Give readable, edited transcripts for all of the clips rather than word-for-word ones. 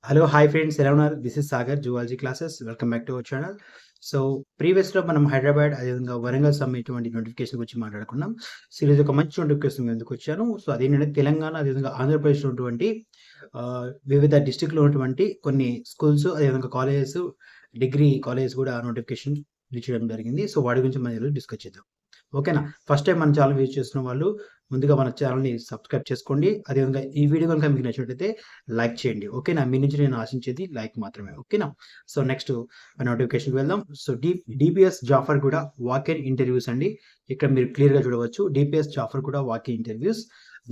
Hello hi friends, ఎలా ఉన్నారు? This is Sagar, zoology classes. Welcome back to our channel. So ప్రీవియస్లో మనం హైదరాబాద్, అదేవిధంగా వరంగల్ సంబంధించినటువంటి నోటిఫికేషన్ గురించి మాట్లాడుకున్నాం. సో ఈరోజు ఒక మంచి నోటిఫికేషన్ ఎందుకు వచ్చాను. సో అదేంటంటే తెలంగాణ, అదేవిధంగా ఆంధ్రప్రదేశ్లో ఉన్నటువంటి వివిధ డిస్టిక్లో ఉన్నటువంటి కొన్ని స్కూల్స్, అదేవిధంగా కాలేజెస్, డిగ్రీ కాలేజెస్ కూడా నోటిఫికేషన్ ఇచ్చడం జరిగింది. సో వాటి గురించి మనం ఈరోజు డిస్కస్ చేద్దాం. ఓకేనా? ఫస్ట్ టైం మన ఛానల్ విజిట్ చేస్తున్న వాళ్ళు ముందుగా మన ఛానల్ని సబ్స్క్రైబ్ చేసుకోండి. అదేవిధంగా ఈ వీడియో కనుక మీకు నచ్చినట్లయితే లైక్ చేయండి. ఓకేనా? మీ నుంచి నేను ఆశించేది లైక్ మాత్రమే. ఓకేనా? సో నెక్స్ట్ నోటిఫికేషన్కి వెళ్దాం. సో డిపిఎస్ జాఫర్ కూడా వాక్-ఇన్ ఇంటర్వ్యూస్ అండి. ఇక్కడ మీరు క్లియర్గా చూడవచ్చు. డిపిఎస్ జాఫర్ కూడా walk-in interviews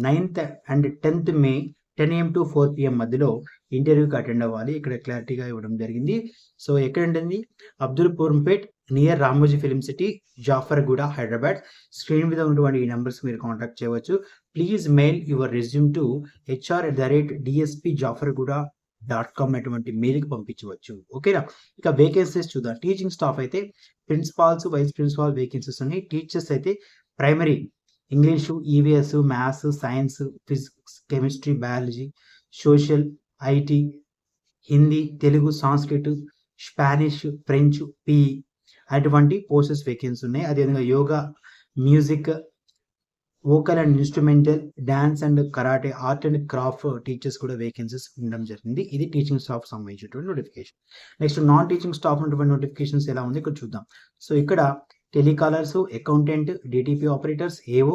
9th and 10th May 10 AM to 4 PM మధ్యలో ఇంటర్వ్యూకి అటెండ్ అవ్వాలి. ఇక్కడ క్లారిటీగా ఇవ్వడం జరిగింది. సో ఎక్కడండి? Abdulpurpet near Ramoji film city, Jafarguda, Hyderabad. Screen మీద ఉన్నటువంటి ఈ నెంబర్స్ మీరు కాంటాక్ట్ చేయవచ్చు. Please mail your resume to hr@dsp.jafarguda.com అటువంటి మెయిల్కి పంపించవచ్చు. ఓకేనా? ఇక వేకెన్సీస్ చూద్దాం. టీచింగ్ స్టాఫ్ అయితే ప్రిన్సిపాల్స్, వైస్ ప్రిన్సిపాల్ వేకెన్సీస్ ఉన్నాయి. టీచర్స్ అయితే primary English, EVS, maths, science, physics, chemistry, biology, social, IT, Hindi, Telugu, Sanskrit, Spanish, French, PE అటువంటి పోస్టెస్ వేకెన్సీ ఉన్నాయి. అదేవిధంగా yoga, music, vocal and instrumental, dance and karate, art and craft teachers కూడా vacancies ఉండడం జరిగింది. ఇది teaching staff సంబంధించినటువంటి notification. Next non teaching staff ఉన్నటువంటి notifications ఎలా ఉంది ఇక్కడ చూద్దాం. సో ఇక్కడ telecallers, accountant, DTP operators, AO,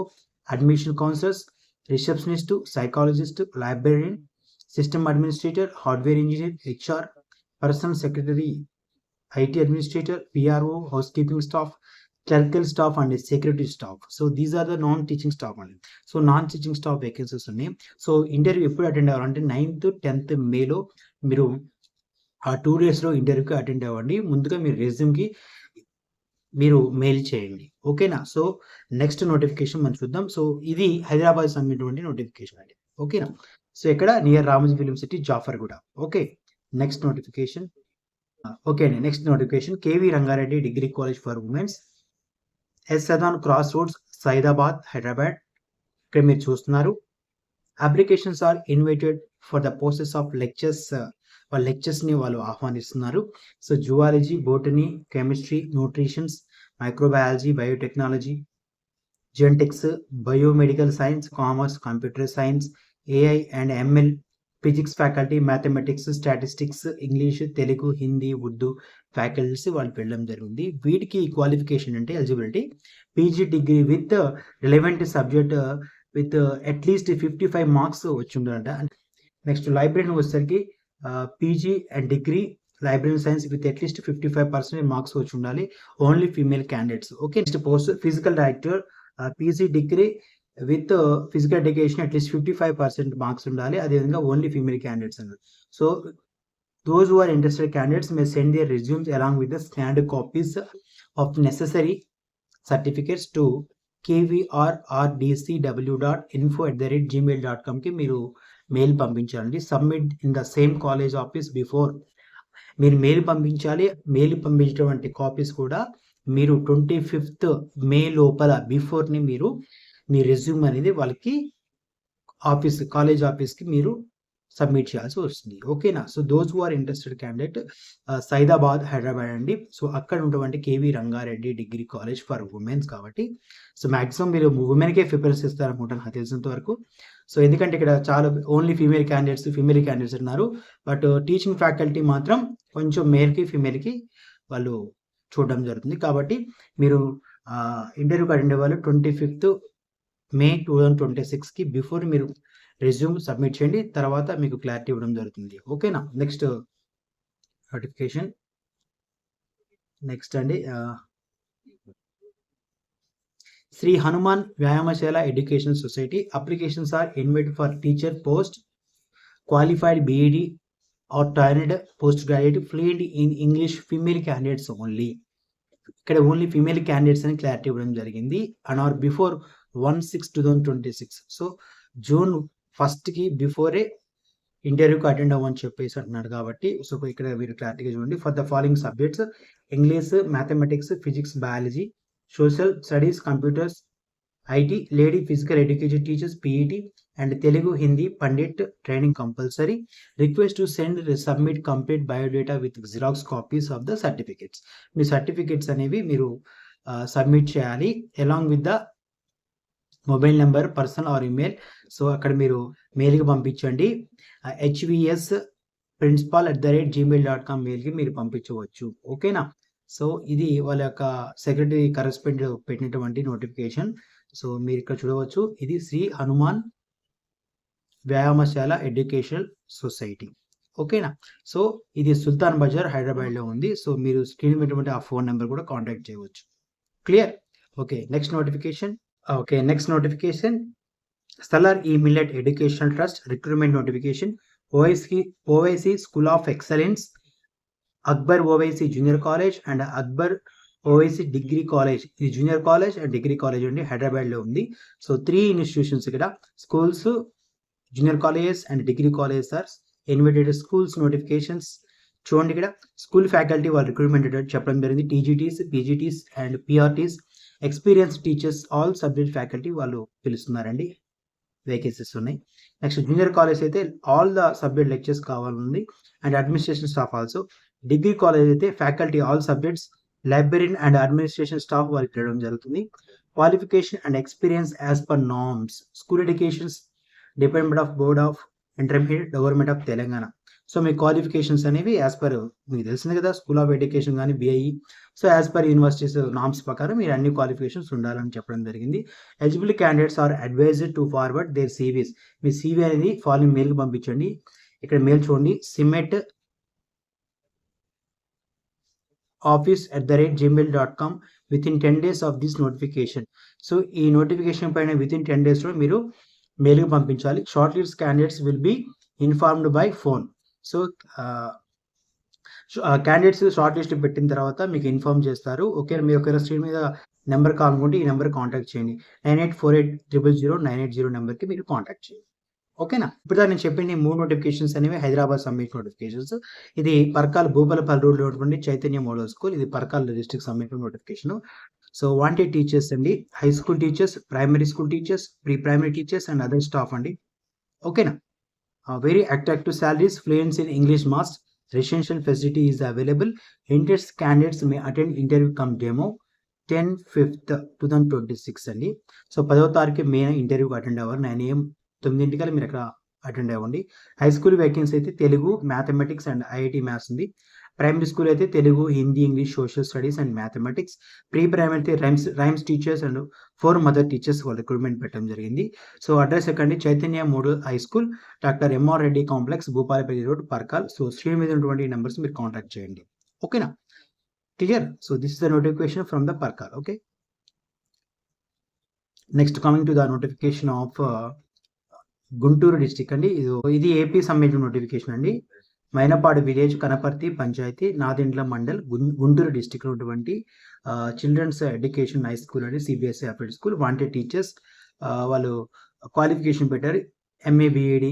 admission counsellors, receptionist, psychologist, librarian, system administrator, hardware engineer, HR, personal secretary, IT administrator, PRO, house keeping staff, clerical staff and security staff. So these are the non-teaching staff only. So non-teaching staff vacancies ఉన్నాయి. So interview ఎప్పుడు attend అవ్వాలంటే 9th, 10th మేలో మీరు ఆ 2 డేస్లో ఇంటర్వ్యూకి attend అవ్వండి. ముందుగా మీరు రెజ్యూమ్కి మీరు మెయిల్ చేయండి. ఓకేనా? సో నెక్స్ట్ నోటిఫికేషన్ మనం చూద్దాం. సో ఇది హైదరాబాద్ సంబంధించినటువంటి నోటిఫికేషన్ అండి. ఓకేనా? సో ఇక్కడ near Ramoji film city, Jafarguda. Okay, next notification. Okay అండి, next notification KV Rangareddy degree college for womens, ఎస్సదాన్ క్రాస్ రోడ్స్, సైదాబాద్, హైదరాబాద్. ఇక్కడ మీరు చూస్తున్నారు. Applications are invited for the posts of lectures. వాళ్ళ లెక్చర్స్ని వాళ్ళు ఆహ్వానిస్తున్నారు. So zoology, botany, chemistry, nutritions, microbiology, biotechnology, genetics, biomedical science, commerce, computer science, AI and ML, physics faculty, mathematics, statistics, English, Telugu, Hindi, Urdu faculties వాళ్ళు వెళ్ళడం జరిగింది. వీటికి క్వాలిఫికేషన్ అంటే eligibility PG degree with relevant subject with at least 55 marks వచ్చి ఉండాలంట. Next library వచ్చేసరికి PG and degree library science with at least 55% marks వచ్చి ఉండాలి. Only female candidates. Okay, next post physical director, PG degree with physical education at least 55% marks ఉండాలి. అదేవిధంగా only female candidates అన్నారు. So those who are interested candidates may send their resumes along with the scanned copies of necessary certificates to kvrrdcw.info@gmail.com కి మీరు mail పంపించాలండి. Submit in the same college office before. మీరు mail పంపించాలి. Mail పంపించేటువంటి copies కూడా మీరు 25th మే లోపల బిఫోర్ని మీరు మీ రెజ్యూమ్ అనేది వాళ్ళకి కాలేజ్ ఆఫీస్కి మీరు సబ్మిట్ చేయాల్సి వస్తుంది. ఓకేనా? So those who are interested candidate Saidabad, Hyderabad అండి. సో అక్కడ ఉన్నటువంటి KV Rangareddy degree college for womens కాబట్టి సో మ్యాక్సిమం మీరు ఉమెన్కే ప్రిఫరెన్స్ ఇస్తారనుకుంటాను నాకు తెలిసినంత వరకు. సో ఎందుకంటే ఇక్కడ చాలా ఓన్లీ ఫీమేల్ క్యాండిడేట్స్ ఉన్నారు. బట్ టీచింగ్ ఫ్యాకల్టీ మాత్రం కొంచెం మేల్కి ఫీమేల్కి వాళ్ళు చూడడం జరుగుతుంది. కాబట్టి మీరు ఇంటర్వ్యూకి అటెండ్ అవ్వాలి 25th మే 2026కి బిఫోర్ మీరు రెజ్యూమ్ సబ్మిట్ చేయండి. తర్వాత మీకు క్లారిటీ ఇవ్వడం జరుగుతుంది. ఓకేనా? Next notification. నెక్స్ట్ అండి Shri Hanuman Vyayamshala education society. Applications are invited for teacher post, qualified BEd or trained post graduate, fluent in English, female candidates only. ఇక్కడ ఓన్లీ ఫీమేల్ క్యాండిడేట్స్ అని క్లారిటీ ఇవ్వడం జరిగింది. And are before 1/6/2026. So June 1st బిఫోరే ఇంటర్వ్యూకి attend అవ్వని చెప్పేసి అంటున్నాడు. కాబట్టి సో ఇక్కడ మీరు క్లారిటీగా చూడండి. For the following subjects English, mathematics, physics, biology, social studies, computers, IT, lady physical education teachers, PET, and Telugu, Hindi Pandit training compulsory. Request to send submit complete biodata with xerox copies of the certificates. Me certificates అనేవి మీరు submit చేయాలి along with the mobile number, personal or email. So అక్కడ మీరు మెయిల్కి పంపించండి. HVS principal@gmail.com మెయిల్కి మీరు పంపించవచ్చు. ఓకేనా? సో ఇది వాళ్ళ యొక్క సెక్రటరీ కరెస్పాండెంట్ పెట్టినటువంటి నోటిఫికేషన్. సో మీరు ఇక్కడ చూడవచ్చు, ఇది శ్రీ హనుమాన్ వ్యాయామశాల ఎడ్యుకేషనల్ సొసైటీ. ఓకేనా? సో ఇది సుల్తాన్ బజార్ హైదరాబాద్లో ఉంది. సో మీరు స్క్రీన్ పెట్టినటువంటి ఆ ఫోన్ నెంబర్ కూడా కాంటాక్ట్ చేయవచ్చు. Clear? Okay, next notification. Salar E-Millet Educational Trust recruitment notification. OIC School of Excellence, Akbar OIC Junior College and Akbar OIC Degree College. ఇది junior college and degree college ఉంది, హైదరాబాద్లో ఉంది. So 3 institutions ఇక్కడ, schools, junior colleges and degree colleges are invited. Schools notifications చూడండి. ఇక్కడ school faculty వాళ్ళు recruitment చెప్పడం జరిగింది. TGTs, PGTs and PRTs, experience teachers, all subject faculty వాళ్ళు పిలుస్తున్నారండి. వేకెన్సీస్ ఉన్నాయి. నెక్స్ట్ జూనియర్ కాలేజ్ అయితే ఆల్ ద సబ్జెక్ట్ లెక్చర్స్ కావాలండి and administration staff also. Degree college అయితే faculty all subjects, librarian and administration staff వాళ్ళకి పెట్టడం జరుగుతుంది. Qualification and experience as per norms. School educations department of board of intermediate government of Telangana. So మీ qualifications అనేవి as per, మీకు తెలిసింది కదా, school of education కానీ BIE. So as per universities norms ప్రకారం మీరు అన్ని క్వాలిఫికేషన్స్ ఉండాలని చెప్పడం జరిగింది. Eligible candidates are advised to forward their CVs. మీ CV అనేది ఫాలోయింగ్ మెయిల్కి పంపించండి. ఇక్కడ మెయిల్ చూడండి, cimetoffice@gmail.com within 10 days of this notification. So ఈ నోటిఫికేషన్ పైన within 10 days లో మీరు మెయిల్కి పంపించాలి. Short list candidates will be informed by phone. So candidates short list పెట్టిన తర్వాత మీకు ఇన్ఫార్మ్ చేస్తారు. ఓకే, మీరు ఒకవేళ స్క్రీన్ మీద నెంబర్ కావాలనుకుంటే ఈ నెంబర్ కాంటాక్ట్ చేయండి. 9848000980 నెంబర్కి మీరు కాంటాక్ట్ చేయండి. ఓకేనా? ఇప్పుడు నేను చెప్పింది 3 నోటిఫికేషన్స్ అనేవి హైదరాబాద్ సబ్మిట్ నోటిఫికేషన్స్. ఇది పర్కాల్ భూపాలపల్లి రోడ్లో ఉన్నటువంటి చైతన్య మోడల్ స్కూల్. ఇది Parkal district submit notification. So wanted teachers అండి, high school teachers, primary school teachers, pre primary teachers and other staff అండి. ఓకేనా? Very attractive salaries, fluency in English must, residential facility is available. Interested candidates may attend interview come demo 10/5/2026 అండి. So 10వ తారీఖు main ఇంటర్వ్యూకి attend అవ్వాలి. 9 AM 9 గంటలకి మీరు అక్కడ అటెండ్ అవ్వండి. హై స్కూల్ వేకెన్సీ అయితే Telugu, mathematics and IIT maths ఉంది. ప్రైమరీ స్కూల్ అయితే Telugu, Hindi, English, social studies and mathematics. Pre primary అయితే rhymes teachers and 4 mother teachers వాళ్ళు రిక్రూట్మెంట్ పెట్టడం జరిగింది. సో అడ్రస్ ఎక్కండి, Chaitanya model high school, doctor MR Reddy complex, Bhupalpally road, Parkal. So screen మీద ఉన్నటువంటి నెంబర్స్ మీరు కాంటాక్ట్ చేయండి. ఓకేనా? Clear? So this is the notification from the Parkal. Okay, next coming to the notification off Guntur district అండి. ఇది ఏపీ సబ్మిట్ నోటిఫికేషన్ అండి. మైనపాడు village, Kanaparthi panchayat, Nadendla mandal, Guntur డిస్టిక్లో ఉన్నటువంటి చిల్డ్రన్స్ ఎడ్యుకేషన్ హై స్కూల్ అండి, CBSE update school. Wanted teachers వాళ్ళు క్వాలిఫికేషన్ పెట్టారు. MA BEd,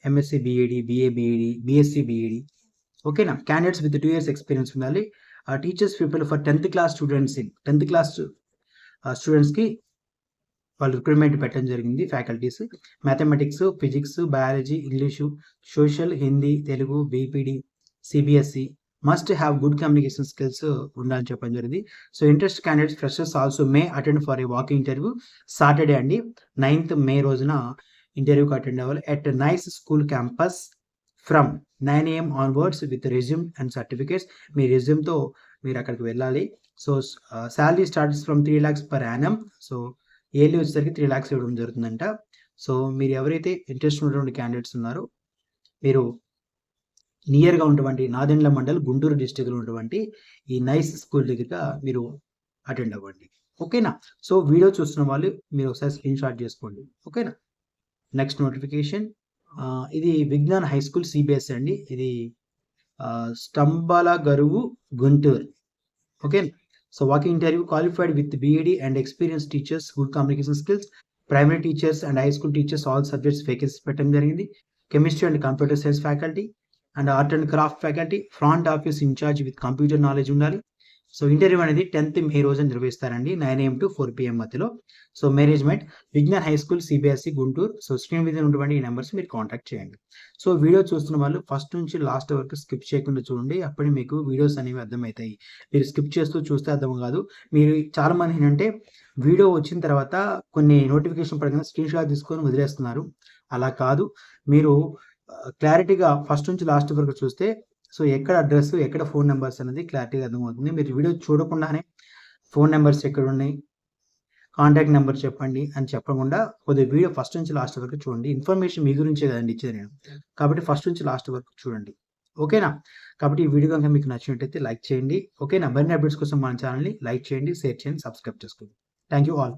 MSc BEd, BA BEd, BSc BEd. ఓకేనా? Candidates with 2 years experience ఉండాలి. Teachers people for 10th class students స్టూడెంట్స్కి వాళ్ళు రిక్రూట్మెంట్ పెట్టడం జరిగింది. Faculties mathematics, physics, biology, English, social, Hindi, Telugu, BPD, CBSE must have good communication skills ఉండాలని చెప్పడం జరిగింది. So interest candidates freshers also may attend for a walking interview Saturday అండి, 9th May రోజున ఇంటర్వ్యూకి అటెండ్ అవ్వాలి at nice school campus from 9 AM onwards with resume and certificates. మీ రెజ్యూమ్తో మీరు అక్కడికి వెళ్ళాలి. So salary starts from 3 lakhs per annum. So yearly వచ్చేసరికి 3 lakhs ఇవ్వడం జరుగుతుందంట. సో మీరు ఎవరైతే ఇంట్రెస్ట్ ఉన్నటువంటి క్యాండిడేట్స్ ఉన్నారో మీరు నియర్గా ఉన్నటువంటి నాదెండ్ల మండల్, గుంటూరు డిస్టిక్లో ఉన్నటువంటి ఈ నైస్ స్కూల్ దగ్గర మీరు అటెండ్ అవ్వండి. ఓకేనా? సో వీడియో చూస్తున్న వాళ్ళు మీరు ఒకసారి స్క్రీన్ షాట్ చేసుకోండి. ఓకేనా? నెక్స్ట్ నోటిఫికేషన్, ఇది విజ్ఞాన్ హై స్కూల్ CBSE అండి. ఇది Stambalagaruvu, Guntur. Okay. So walking interview qualified with BEd and experience teachers, good communication skills, primary teachers and high school teachers all subjects vacancy పెట్టడం జరిగింది. Chemistry and computer science faculty and art and craft faculty, front office incharge with computer knowledge ఉండాలి. So interview అనేది 10th May రోజున నిర్వహిస్తారండి 9 AM to 4 PM మధ్యలో. So management Vignan high school CBSE Guntur. So screen మీద ఉన్నటువంటి ఈ నెంబర్స్ మీరు contact చేయండి. సో వీడియో చూస్తున్న వాళ్ళు ఫస్ట్ నుంచి లాస్ట్ వరకు స్కిప్ చేయకుండా చూడండి. అప్పుడే మీకు వీడియోస్ అనేవి అర్థమవుతాయి. మీరు స్కిప్ చేస్తూ చూస్తే అర్థం కాదు. మీరు చాలామంది ఏంటంటే వీడియో వచ్చిన తర్వాత కొన్ని నోటిఫికేషన్ పడగానే స్క్రీన్ షాట్ తీసుకొని వదిలేస్తున్నారు. అలా కాదు. మీరు క్లారిటీగా ఫస్ట్ నుంచి లాస్ట్ వరకు చూస్తే సో ఎక్కడ అడ్రస్, ఎక్కడ ఫోన్ నెంబర్స్ అనేది క్లారిటీగా అర్థమవుతుంది. మీరు వీడియో చూడకుండానే ఫోన్ నెంబర్స్ ఎక్కడున్నాయి, కాంటాక్ట్ నెంబర్ చెప్పండి అని చెప్పకుండా కొద్దిగా వీడియో ఫస్ట్ నుంచి లాస్ట్ వరకు చూడండి. ఇన్ఫర్మేషన్ మీ గురించే కదండి ఇచ్చేది నేను. కాబట్టి ఫస్ట్ నుంచి లాస్ట్ వరకు చూడండి. ఓకేనా? కాబట్టి ఈ వీడియో కనుక మీకు నచ్చినట్టయితే లైక్ చేయండి. ఓకేనా? మరిన్ని అప్డేట్స్ కోసం మన ఛానల్ని లైక్ చేయండి, షేర్ చేయండి, సబ్స్క్రైబ్ చేసుకోండి. Thank you all.